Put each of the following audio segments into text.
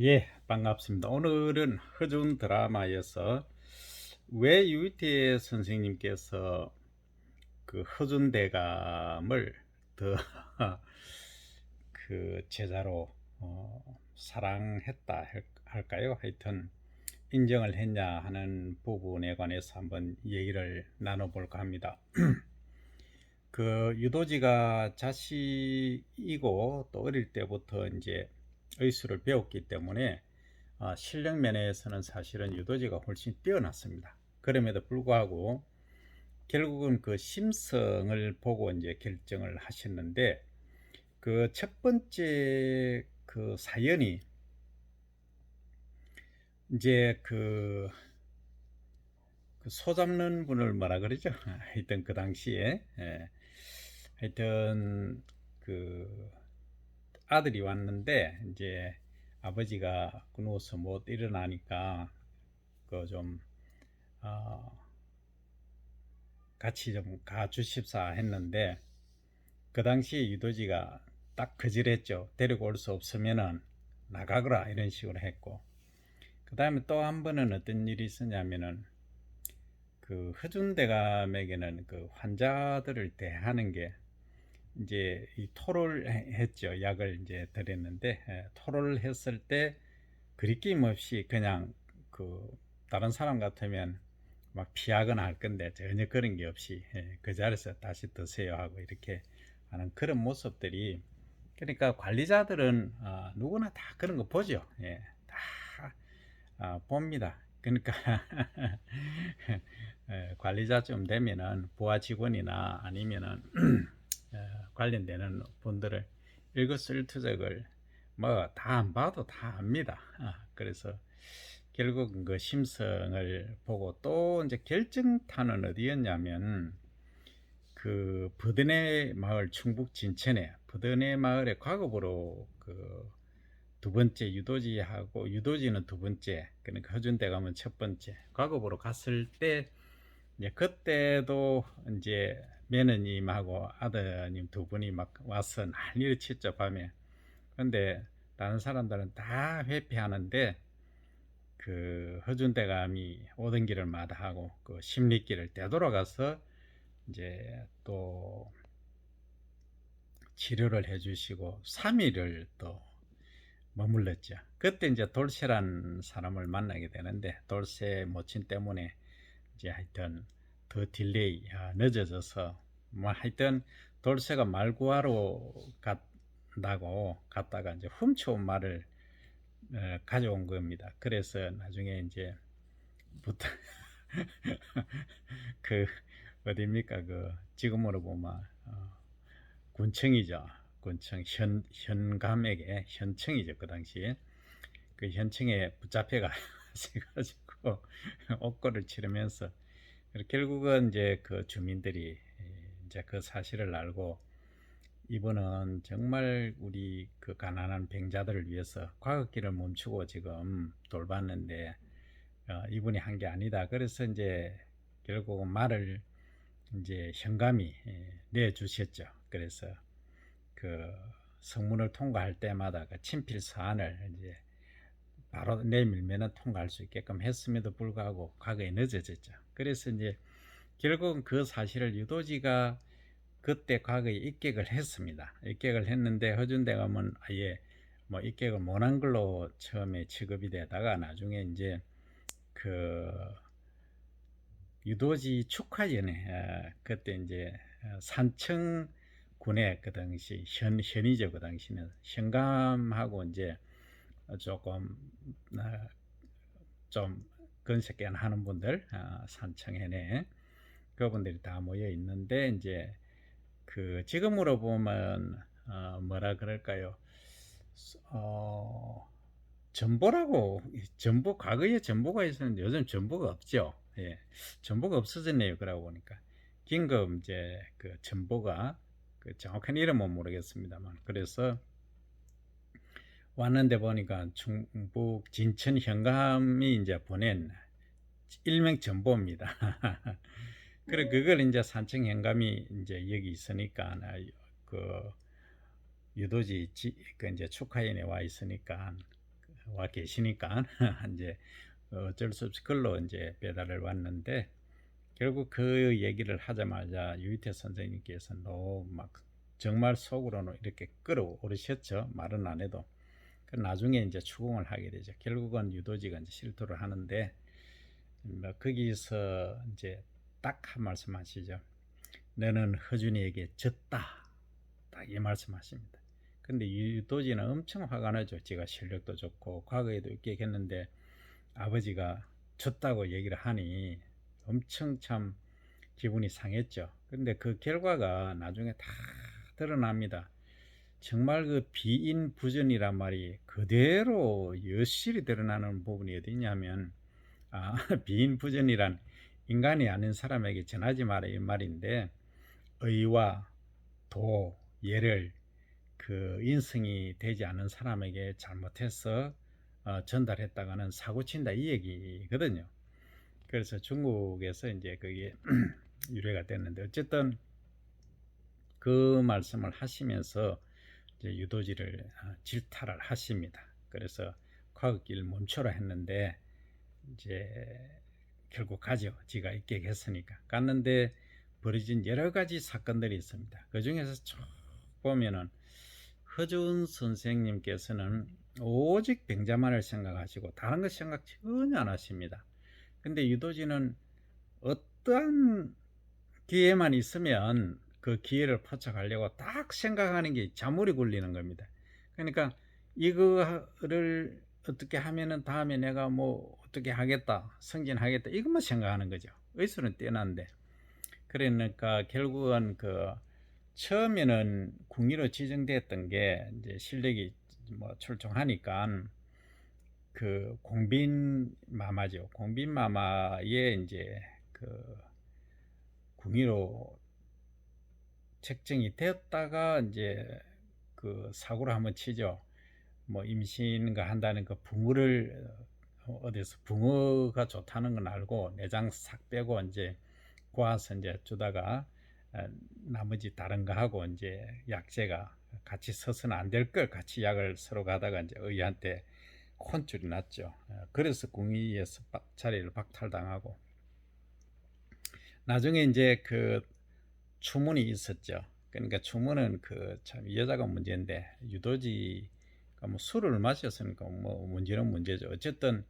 예, 반갑습니다. 오늘은 허준 드라마에서 왜 유이태 선생님께서 그 허준 대감을 더 그 제자로 사랑했다 할까요? 하여튼 인정을 했냐 하는 부분에 관해서 한번 얘기를 나눠볼까 합니다. 그 유도지가 자식이고 또 어릴 때부터 이제 의술을 배웠기 때문에 실력 면에서는 사실은 유도지가 훨씬 뛰어났습니다. 그럼에도 불구하고 결국은 그 심성을 보고 이제 결정을 하셨는데, 그 첫 번째 그 사연이 이제 소 잡는 분을 뭐라 그러죠? 하여튼 그 당시에 하여튼 그 아들이 왔는데 이제 아버지가 누워서 못 일어나니까 그좀 같이 좀 가주십사 했는데, 그 당시에 유도지가 딱 거절했죠. 데리고 올 수 없으면은 나가거라 이런 식으로 했고, 그 다음에 또 한 번은 어떤 일이 있었냐면은 그 허준대감에게는 그 환자들을 대하는 게 이제 이 토를 했죠. 약을 이제 드렸는데 토를 했을 때 그리낌 없이 그냥 그 다른 사람 같으면 막 피하거나 할 건데 전혀 그런 게 없이 그 자리에서 다시 드세요 하고 이렇게 하는 그런 모습들이, 그러니까 관리자들은 누구나 다 그런 거 보죠. 예, 다 봅니다. 그러니까 관리자쯤 되면은 부하 직원이나 아니면은 관련되는 분들을 일거수일투족을 뭐 다 안 봐도 다 압니다. 그래서 결국 그 심성을 보고 또 이제 결정타는 어디였냐면 그 버드네 마을 충북 진천에 버드네 마을의 과거부로 그 두 번째 유도지하고, 유도지는 두 번째, 그러니까 허준대 가면 첫 번째 과거부로 갔을 때 이제 그때도 이제 매너님하고 아드님 두 분이 막 와서 난리를 치죠 밤에. 근데 다른 사람들은 다 회피하는데 그 허준대감이 오던 길을 마다하고 그 십리길을 되돌아가서 이제 또 치료를 해주시고 3일을 또 머물렀죠. 그때 이제 돌쇠란 사람을 만나게 되는데, 돌쇠 모친 때문에 이제 하여튼 더 딜레이 늦어져서 뭐 하여튼 돌쇠가 말 구하러 간다고 갔다가 이제 훔쳐온 말을 가져온 겁니다. 그래서 나중에 이제 부터 그 어딥니까 그 지금으로 보면 군청이죠. 군청 현감에게 현청이죠. 그 당시에 그 현청에 붙잡혀 가지고 옥고를 치르면서 결국은 이제 그 주민들이 이제 그 사실을 알고, 이분은 정말 우리 그 가난한 병자들을 위해서 과학기를 멈추고 지금 돌봤는데 이분이 한 게 아니다. 그래서 이제 결국은 말을 이제 현감이 내주셨죠. 그래서 그 성문을 통과할 때마다 그 친필 서한을 이제 바로 내밀면은 통과할 수 있게끔 했음에도 불구하고 과거에 늦어졌죠. 그래서 이제 결국은 그 사실을 유도지가 그때 과거에 입객을 했습니다. 입객을 했는데 허준대감은 아예 뭐 입객을 못한 걸로 처음에 취급이 되다가 나중에 이제 그 유도지 축하전에 그때 이제 산청군의 그 당시 현이죠. 그 당시는 현감하고 이제 조금 좀 건색게 하는 분들, 산청해내 그분들이 다 모여 있는데 이제 그 지금으로 보면 뭐라 그럴까요? 어, 전보라고, 전보 과거에 전보가 있었는데 요즘 전보가 없죠. 예, 전보가 없어졌네요. 그러고 보니까 긴급 이제 그 전보가 그 정확한 이름은 모르겠습니다만, 그래서 왔는데 보니까 충북 진천 현감이 이제 보낸 일명 전보입니다. 그래 그걸 이제 산청 현감이 이제 여기 있으니까 그 유도지 그 이제 축하인에 와 있으니까 와 계시니까 이제 어쩔 수 없이 글로 이제 배달을 왔는데, 결국 그 얘기를 하자마자 유희태 선생님께서도 막 정말 속으로는 이렇게 끌어오르셨죠. 말은 안 해도. 그 나중에 이제 추궁을 하게 되죠. 결국은 유도지가 이제 실토를 하는데, 뭐 거기서 이제 딱 한 말씀 하시죠. 너는 허준이에게 졌다. 딱 이 말씀하십니다. 근데 유도지는 엄청 화가 나죠. 제가 실력도 좋고 과거에도 있겠는데 아버지가 졌다고 얘기를 하니 엄청 참 기분이 상했죠. 근데 그 결과가 나중에 다 드러납니다. 정말 그 비인부전이란 말이 그대로 여실히 드러나는 부분이 어디 있냐면, 비인부전이란 인간이 아닌 사람에게 전하지 마라 이 말인데, 의와 도, 예를 그 인성이 되지 않은 사람에게 잘못해서 전달했다가는 사고친다 이 얘기거든요. 그래서 중국에서 이제 그게 유래가 됐는데, 어쨌든 그 말씀을 하시면서 이제 유도지를 질타를 하십니다. 그래서 과거길 멈춰라 했는데 이제 결국 가죠. 지가 입격했으니까. 갔는데 벌어진 여러 가지 사건들이 있습니다. 그 중에서 쭉 보면은 허준 선생님께서는 오직 병자만을 생각하시고 다른 것 생각 전혀 안 하십니다. 근데 유도지는 어떠한 기회만 있으면 그 기회를 포착하려고 딱 생각하는 게 자물이 굴리는 겁니다. 그러니까 이거를 어떻게 하면은 다음에 내가 뭐 어떻게 하겠다, 승진하겠다, 이것만 생각하는 거죠. 의술은 뛰어난데. 그러니까 결국은 그 처음에는 궁리로 지정됐던 게 이제 실력이 뭐 출중하니까 그 공빈 마마죠. 공빈 마마의 이제 그 궁리로 책정이 되었다가 이제 그 사고를 한번 치죠. 뭐 임신가 한다는 그 붕어를 어디서 붕어가 좋다는 건 알고 내장 싹 빼고 이제 고아서 이제 주다가 나머지 다른 거 하고 이제 약재가 같이 서서는 안 될 걸 같이 약을 서로 가다가 이제 의한테 혼쭐이 났죠. 그래서 궁위에서 자리를 박탈당하고 나중에 이제 그 추문이 있었죠. 그러니까 추문은 그 참 여자가 문제인데 유도지가 뭐 술을 마셨으니까 뭐 문제는 문제죠. 어쨌든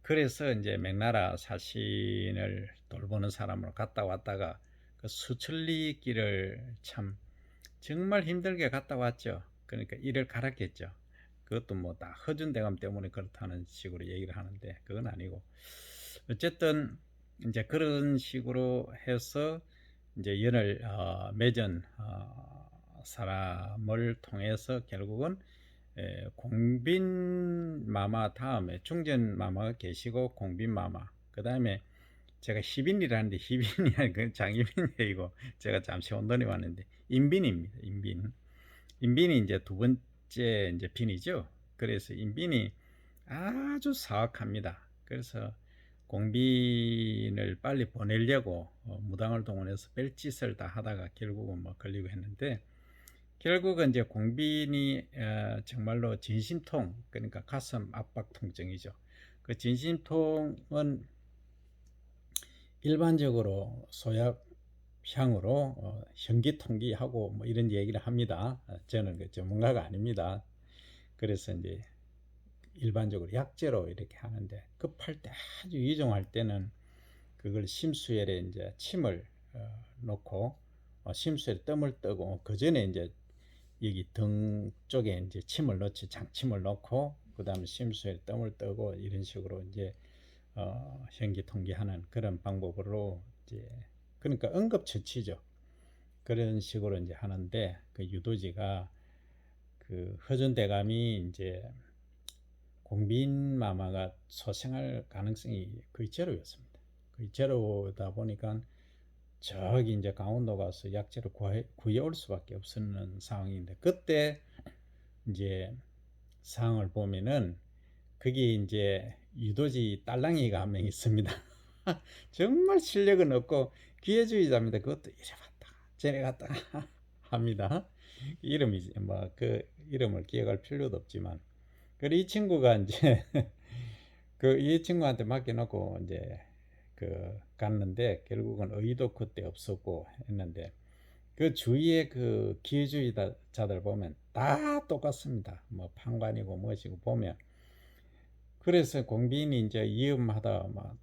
그래서 이제 명나라 사신을 돌보는 사람으로 갔다 왔다가 그 수천리 길을 참 정말 힘들게 갔다 왔죠. 그러니까 이를 갈았겠죠. 그것도 뭐 다 허준대감 때문에 그렇다는 식으로 얘기를 하는데 그건 아니고, 어쨌든 이제 그런 식으로 해서 이제 연을 맺은 사람을 통해서 결국은 공빈 마마 다음에 중전 마마가 계시고 공빈 마마, 그 다음에 제가 희빈이라는데 희빈이 아니고 장희빈이고 제가 잠시 혼돈이 왔는데 인빈입니다. 인빈이 이제 두 번째 이제 빈이죠. 그래서 인빈이 아주 사악합니다. 그래서 공빈을 빨리 보내려고 무당을 동원해서 별짓을 다 하다가 결국은 뭐 걸리고 했는데, 결국은 이제 공빈이 정말로 진심통, 그러니까 가슴 압박 통증이죠. 그 진심통은 일반적으로 소약향으로 현기통기하고 뭐 이런 얘기를 합니다. 저는 그 전문가가 아닙니다. 그래서 이제 일반적으로 약재로 이렇게 하는데, 급할 때 아주 위중할 때는 그걸 심수열에 이제 침을 놓고 심수에 뜸을 뜨고 그 전에 이제 여기 등 쪽에 이제 침을 넣지, 장침을 넣고 그 다음에 심수에 뜸을 뜨고 이런 식으로 이제 현기통기하는 그런 방법으로 이제, 그러니까 응급처치죠. 그런 식으로 이제 하는데, 그 유도지가 그 허준대감이 이제 공빈 마마가 소생할 가능성이 거의 제로였습니다. 거의 제로다 보니까 저기 이제 강원도 가서 약재를 구해올 수밖에 없는 상황인데, 그때 이제 상황을 보면은 거기 이제 유도지 딸랑이가 한 명 있습니다. 정말 실력은 없고 기회주의자입니다. 그것도 이래 갔다가 저래 갔다가 합니다. 이름이 뭐 그 이름을 기억할 필요도 없지만, 그리고 이 친구가 이제 그 이 친구한테 맡겨놓고 이제 그 갔는데 결국은 의의도 그때 없었고 했는데 그 주위에 그 기회주의자들 보면 다 똑같습니다. 뭐 판관이고 뭐시고 보면 그래서 공비인이 이제 위험하다 막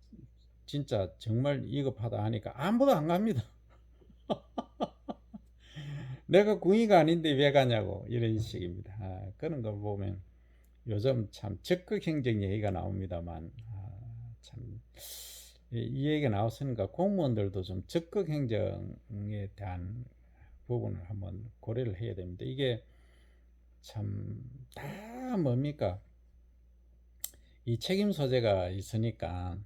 진짜 정말 위급하다 하니까 아무도 안 갑니다. 내가 궁의가 아닌데 왜 가냐고 이런 식입니다. 그런 걸 보면 요즘 참 적극 행정 얘기가 나옵니다만 참 이 얘기가 나왔으니까 공무원들도 좀 적극 행정에 대한 부분을 한번 고려를 해야 됩니다. 이게 참 다 뭡니까 이 책임 소재가 있으니까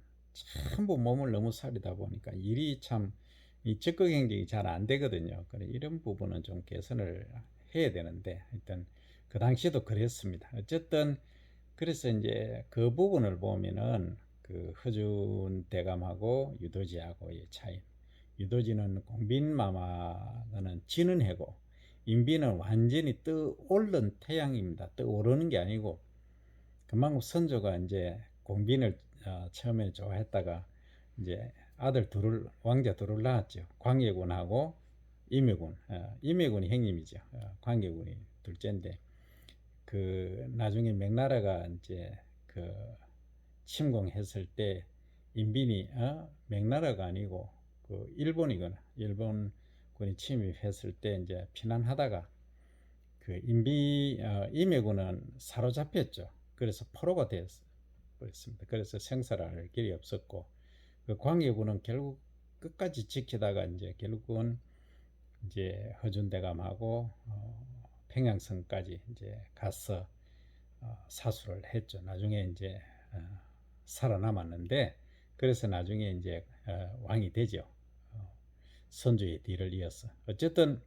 전부 몸을 너무 사리다 보니까 일이 참 이 적극 행정이 잘 안 되거든요. 그래 이런 부분은 좀 개선을 해야 되는데 하여튼 그 당시에도 그랬습니다. 어쨌든 그래서 이제 그 부분을 보면은 그 허준 대감하고 유도지하고의 차이. 유도지는 공빈마마는 지는 해고 인비는 완전히 떠오른 태양입니다. 떠오르는 게 아니고 그만큼 선조가 이제 공빈을 처음에 좋아했다가 이제 아들 둘을 왕자 둘을 낳았죠. 광해군하고 임해군. 임해군이 형님이죠. 광해군이 둘째인데 그 나중에 명나라가 이제 그 침공했을 때 인빈이 명나라가 아니고 그 일본이거나 일본군이 침입했을 때 이제 피난하다가 그 임해군은 사로잡혔죠. 그래서 포로가 되었습니다. 그래서 생사를 길이 없었고 그 광해군은 결국 끝까지 지키다가 이제 결국은 이제 허준대감하고 평양성까지 이제 가서 사수를 했죠. 나중에 이제 살아남았는데 그래서 나중에 이제 왕이 되죠. 선조의 뒤를 이어서 어쨌든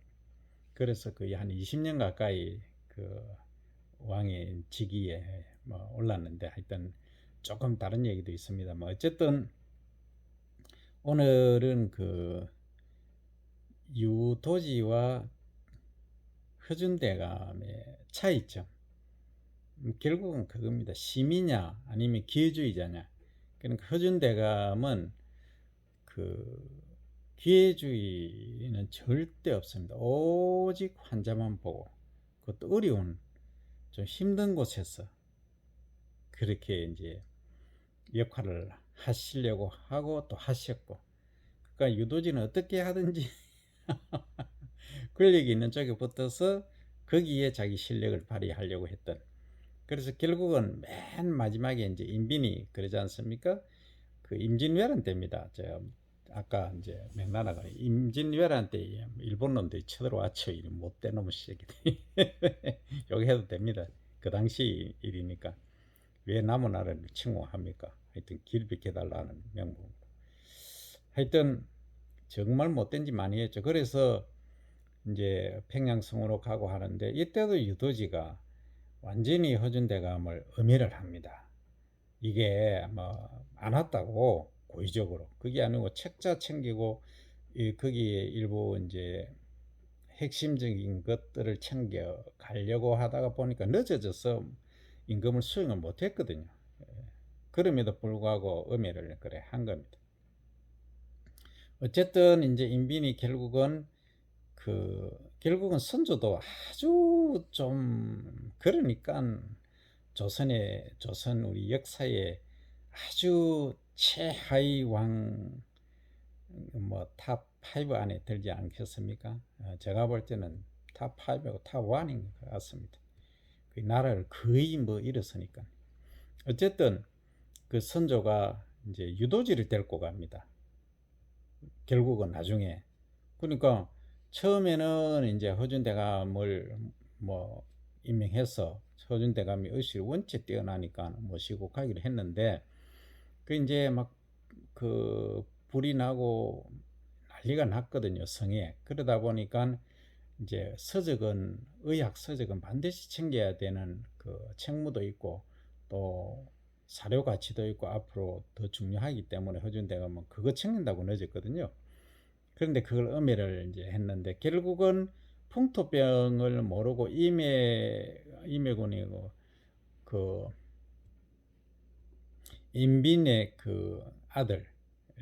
그래서 거의 한 20년 가까이 그 왕의 직위에 뭐 올랐는데 하여튼 조금 다른 얘기도 있습니다만 어쨌든 오늘은 그 유도지와 허준대감의 차이점 결국은 그겁니다. 심이냐 아니면 기회주의자냐. 그러니까 허준대감은 그 기회주의는 절대 없습니다. 오직 환자만 보고 그것도 어려운 좀 힘든 곳에서 그렇게 이제 역할을 하시려고 하고 또 하셨고 그러니까 유도지는 어떻게 하든지 권력이 있는 쪽에 붙어서 거기에 자기 실력을 발휘하려고 했던 그래서 결국은 맨 마지막에 이제 임빈이 그러지 않습니까? 그 임진왜란 때입니다. 저 아까 이제 명나라가 임진왜란 때 일본 놈들이 쳐들어왔죠. 이 못된 놈의 새끼들이. 여기 해도 됩니다. 그 당시 일이니까 왜 남의 나라를 침공합니까? 하여튼 길 비켜달라는 명분. 하여튼 정말 못된 짓 많이 했죠. 그래서 이제 평양성으로 가고 하는데 이때도 유도지가 완전히 허준대감을 음해를 합니다. 이게 뭐 안 왔다고 고의적으로 그게 아니고 책자 챙기고 거기에 일부 이제 핵심적인 것들을 챙겨 가려고 하다가 보니까 늦어져서 임금을 수행을 못했거든요. 그럼에도 불구하고 음해를 그래 한 겁니다. 어쨌든 이제 인빈이 결국은 선조도 아주 좀 그러니까 조선 우리 역사에 아주 최하위 왕 뭐 탑 5 안에 들지 않겠습니까? 제가 볼 때는 탑 5하고 탑 1인 것 같습니다. 그 나라를 거의 뭐 잃었으니까. 어쨌든 그 선조가 이제 유도지를 데리고 갑니다. 결국은 나중에. 그러니까 처음에는 이제 허준대감을 뭐 임명해서 허준대감이 의식이 원체 뛰어나니까 모시고 가기로 했는데 그 이제 막 그 불이 나고 난리가 났거든요 성에. 그러다 보니까 이제 의학 서적은 반드시 챙겨야 되는 그 책무도 있고 또 사료 가치도 있고 앞으로 더 중요하기 때문에 허준대감은 그거 챙긴다고 늦었거든요. 그런데 그걸 음해를 이제 했는데 결국은 풍토병을 모르고 임해군이고 그 인빈의 그 아들이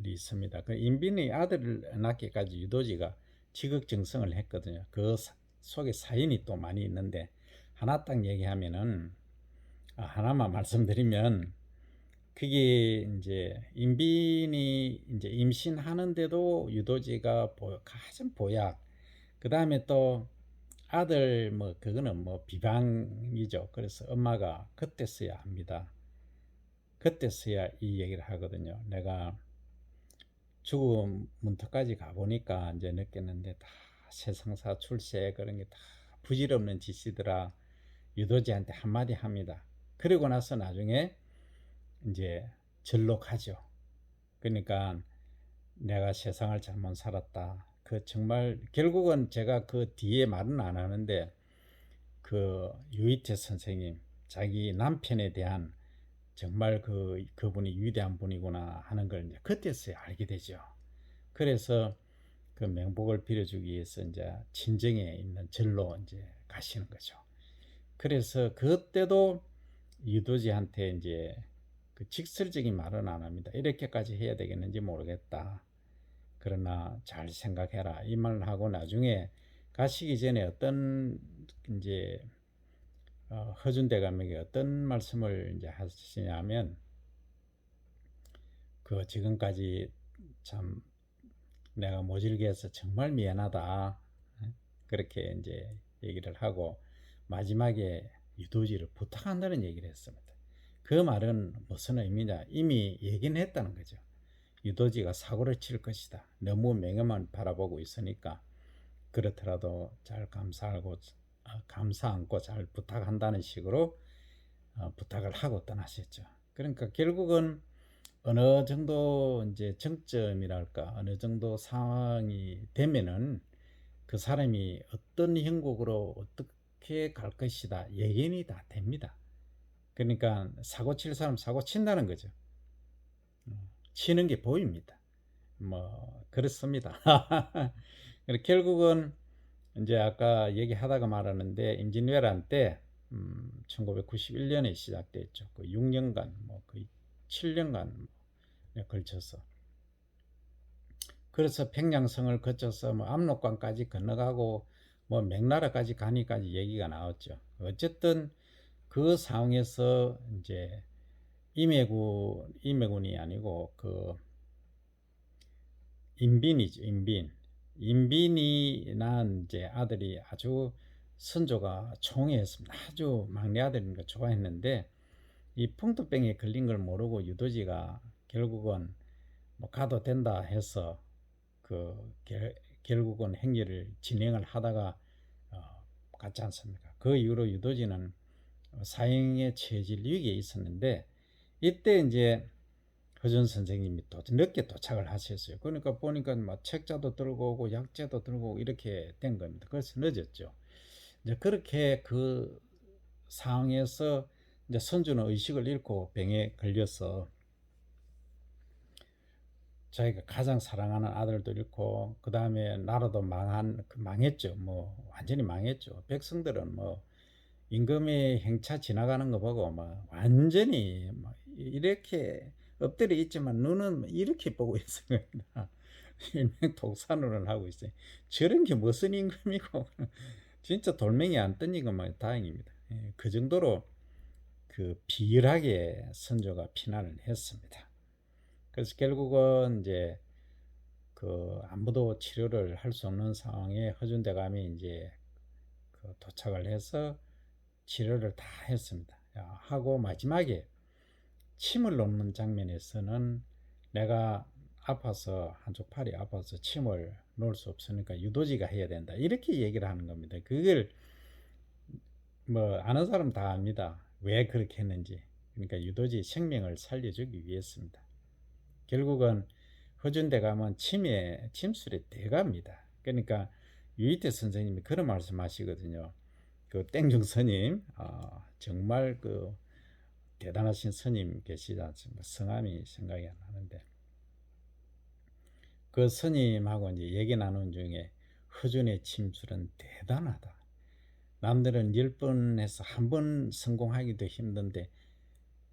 있습니다. 그 인빈의 아들을 낳기까지 유도지가 지극정성을 했거든요. 그 속에 사연이 또 많이 있는데 하나 딱 얘기하면은 하나만 말씀드리면 그게 이제 인빈이 이제 임신하는데도 유도지가 가진 보약, 그 다음에 또 아들 뭐 그거는 뭐 비방이죠. 그래서 엄마가 그때서야 합니다. 그때서야 이 얘기를 하거든요. 내가 죽음 문턱까지 가보니까 이제 느꼈는데 다 세상사 출세 그런 게 다 부질없는 짓이더라. 유도지한테 한마디 합니다. 그리고 나서 나중에 이제 절로 가죠. 그러니까 내가 세상을 잘못 살았다. 그 정말 결국은 제가 그 뒤에 말은 안 하는데 그 유이태 선생님 자기 남편에 대한 정말 그분이 위대한 분이구나 하는 걸 이제 그때서야 알게 되죠. 그래서 그 명복을 빌어주기 위해서 이제 친정에 있는 절로 이제 가시는 거죠. 그래서 그때도 유도지한테 이제 그 직설적인 말은 안 합니다. 이렇게까지 해야 되겠는지 모르겠다. 그러나 잘 생각해라. 이 말을 하고 나중에 가시기 전에 어떤 이제 허준대감에게 어떤 말씀을 이제 하시냐면 그 지금까지 참 내가 모질게 해서 정말 미안하다. 그렇게 이제 얘기를 하고 마지막에 유도지를 부탁한다는 얘기를 했습니다. 그 말은 무슨 의미냐? 이미 얘기는 했다는 거죠. 유도지가 사고를 칠 것이다. 너무 명예만 바라보고 있으니까 그렇더라도 잘 감사 안고 잘 부탁한다는 식으로 부탁을 하고 떠나셨죠. 그러니까 결국은 어느 정도 이제 정점이랄까 어느 정도 상황이 되면은 그 사람이 어떤 형국으로 어떻게 갈 것이다 예견이 다 됩니다. 그러니까 사고 칠 사람 사고 친다는 거죠. 치는 게 보입니다. 뭐 그렇습니다. 결국은 이제 아까 얘기하다가 말하는데 임진왜란 때 1991년에 시작됐죠. 그 6년간 뭐 거의 7년간 걸쳐서 그래서 평양성을 거쳐서 뭐 압록강까지 건너가고 뭐 명나라까지 가니까지 얘기가 나왔죠. 어쨌든 그 상황에서 이제 임해군이 아니고 그 인빈이죠. 인빈이 낳은 이제 아들이 아주 선조가 총애했습니다. 아주 막내 아들이니까 좋아했는데 이 풍토병에 걸린 걸 모르고 유도지가 결국은 뭐 가도 된다 해서 그 결국은 행위를 진행을 하다가 어, 갔지 않습니까? 그 이후로 유도지는 사형에 처해질 위기에 있었는데 이때 이제 허준 선생님이 또 늦게 도착을 하셨어요. 그러니까 보니까 막 책자도 들고 오고 약재도 들고 오고 이렇게 된 겁니다. 그래서 늦었죠. 이제 그렇게 그 상황에서 이제 선주는 의식을 잃고 병에 걸려서 자기가 가장 사랑하는 아들도 잃고 그 다음에 나라도 망했죠. 뭐 완전히 망했죠. 백성들은 뭐 임금의 행차 지나가는 거 보고 뭐 완전히 뭐 이렇게 엎드려 있지만 눈은 이렇게 보고 있습니다. 일명독산을 하고 있어요. 저런 게 무슨 임금이고 진짜 돌멩이 안 던진 것만 다행입니다. 그 정도로 그 비열하게 선조가 피난을 했습니다. 그래서 결국은 이제 그 아무도 치료를 할 수 없는 상황에 허준대감이 이제 그 도착을 해서 치료를 다 했습니다. 하고 마지막에 침을 놓는 장면에서는 내가 아파서 한쪽 팔이 아파서 침을 놓을 수 없으니까 유도지가 해야 된다 이렇게 얘기를 하는 겁니다. 그걸 뭐 아는 사람 다 압니다. 왜 그렇게 했는지. 그러니까 유도지 생명을 살려주기 위해서입니다. 결국은 허준대 가면 침술의 대가입니다. 그러니까 유이태 선생님이 그런 말씀하시거든요. 그 땡중 스님 정말 그 대단하신 스님 계시지 않습니까? 성함이 생각이 안 나는데 그 스님하고 이제 얘기 나눈 중에 허준의 침술은 대단하다. 남들은 10번 해서 한 번 성공하기도 힘든데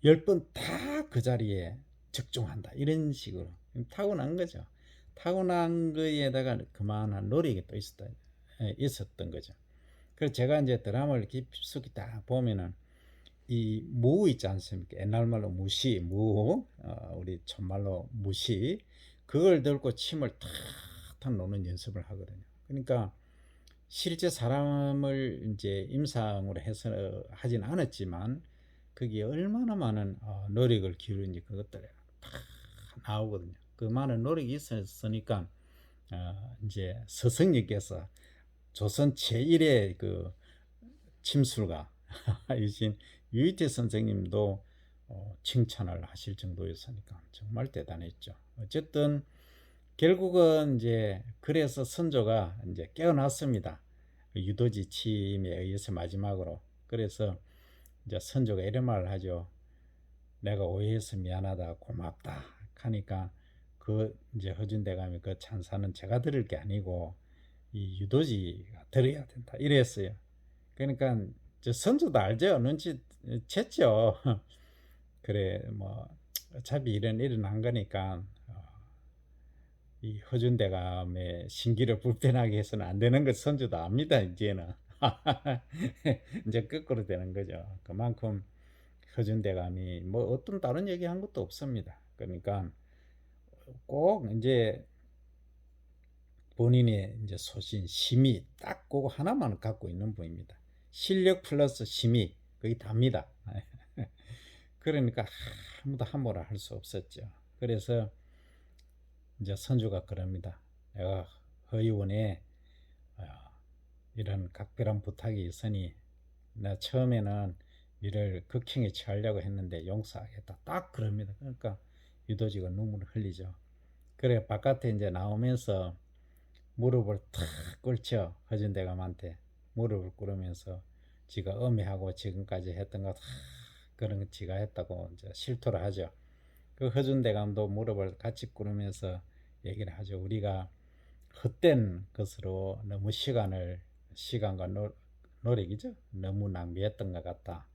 10번 다 그 자리에 적중한다. 이런 식으로 타고난 거죠. 타고난 거에다가 그만한 노력이 또 있었던 거죠. 그래서 제가 이제 드라마를 깊숙이 딱 보면은 이 무 있지 않습니까? 옛날 말로 무시, 우리 촌말로 무시, 그걸 들고 침을 탁탁 놓는 연습을 하거든요. 그러니까 실제 사람을 이제 임상으로 해서 하진 않았지만 거기에 얼마나 많은 노력을 기울인지 그것들이 다 나오거든요. 그 많은 노력이 있었으니까 이제 서성님께서 조선 제1의 그 침술가 이신 유이태 선생님도 칭찬을 하실 정도였으니까 정말 대단했죠. 어쨌든 결국은 이제 그래서 선조가 이제 깨어났습니다. 유도지 침에 의해서 마지막으로. 그래서 이제 선조가 이런 말을 하죠. 내가 오해해서 미안하다, 고맙다 하니까 그 이제 허준대감이 그 찬사는 제가 들을 게 아니고 이 유도지가 들어야 된다 이랬어요. 그러니까 저 선조도 알죠. 눈치 챘죠. 그래 뭐 어차피 이런 일은 한 거니까 이 허준대감의 신기를 불편하게 해서는 안 되는 걸 선조도 압니다. 이제는 이제 거꾸로 되는 거죠. 그만큼 허준대감이 뭐 어떤 다른 얘기한 것도 없습니다. 그러니까 꼭 이제 본인의 이제 소신, 심의 딱 그거 하나만 갖고 있는 분입니다. 실력 플러스 심의 거의 답니다. 그러니까 아무도 함부로 할 수 없었죠. 그래서 이제 선조가 그럽니다. 내가 허의원에 이런 각별한 부탁이 있으니 나 처음에는 이를 극형에 처하려고 했는데 용서하겠다. 딱 그럽니다. 그러니까 유도지가 눈물을 흘리죠. 그래 바깥에 이제 나오면서 무릎을 탁 꿇죠. 허준대감한테 무릎을 꿇으면서 지가 엄해하고 지금까지 했던 거 다 그런 거 지가 했다고 이제 실토를 하죠. 그 허준대감도 무릎을 같이 꿇으면서 얘기를 하죠. 우리가 헛된 것으로 너무 시간과 노력이죠. 너무 낭비했던 것 같다.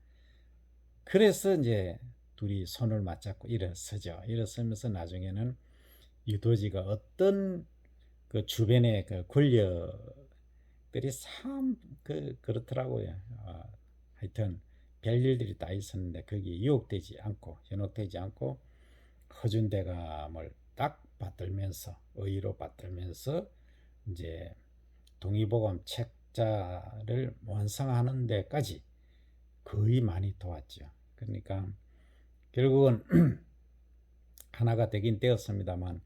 그래서 이제 둘이 손을 맞잡고 일어서죠. 일어서면서 나중에는 유도지가 어떤 그 주변의 그 권력들이 참 그렇더라고요. 하여튼 별일들이 다 있었는데 거기 유혹되지 않고 현혹되지 않고 허준대감을 딱 받들면서 의의로 받들면서 이제 동의보감 책자를 완성하는 데까지 거의 많이 도왔죠. 그러니까 결국은 하나가 되긴 되었습니다만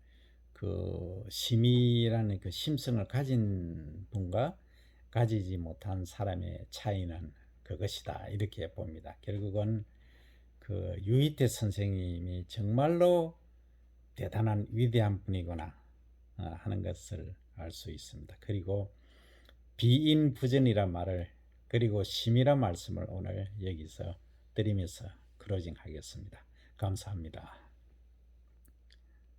그 심이라는 그 심성을 가진 분과 가지지 못한 사람의 차이는 그것이다 이렇게 봅니다. 결국은 그 유희태 선생님이 정말로 대단한 위대한 분이구나 하는 것을 알 수 있습니다. 그리고 비인부전이란 말을 그리고 심이란 말씀을 오늘 여기서 드리면서 클로징 하겠습니다. 감사합니다.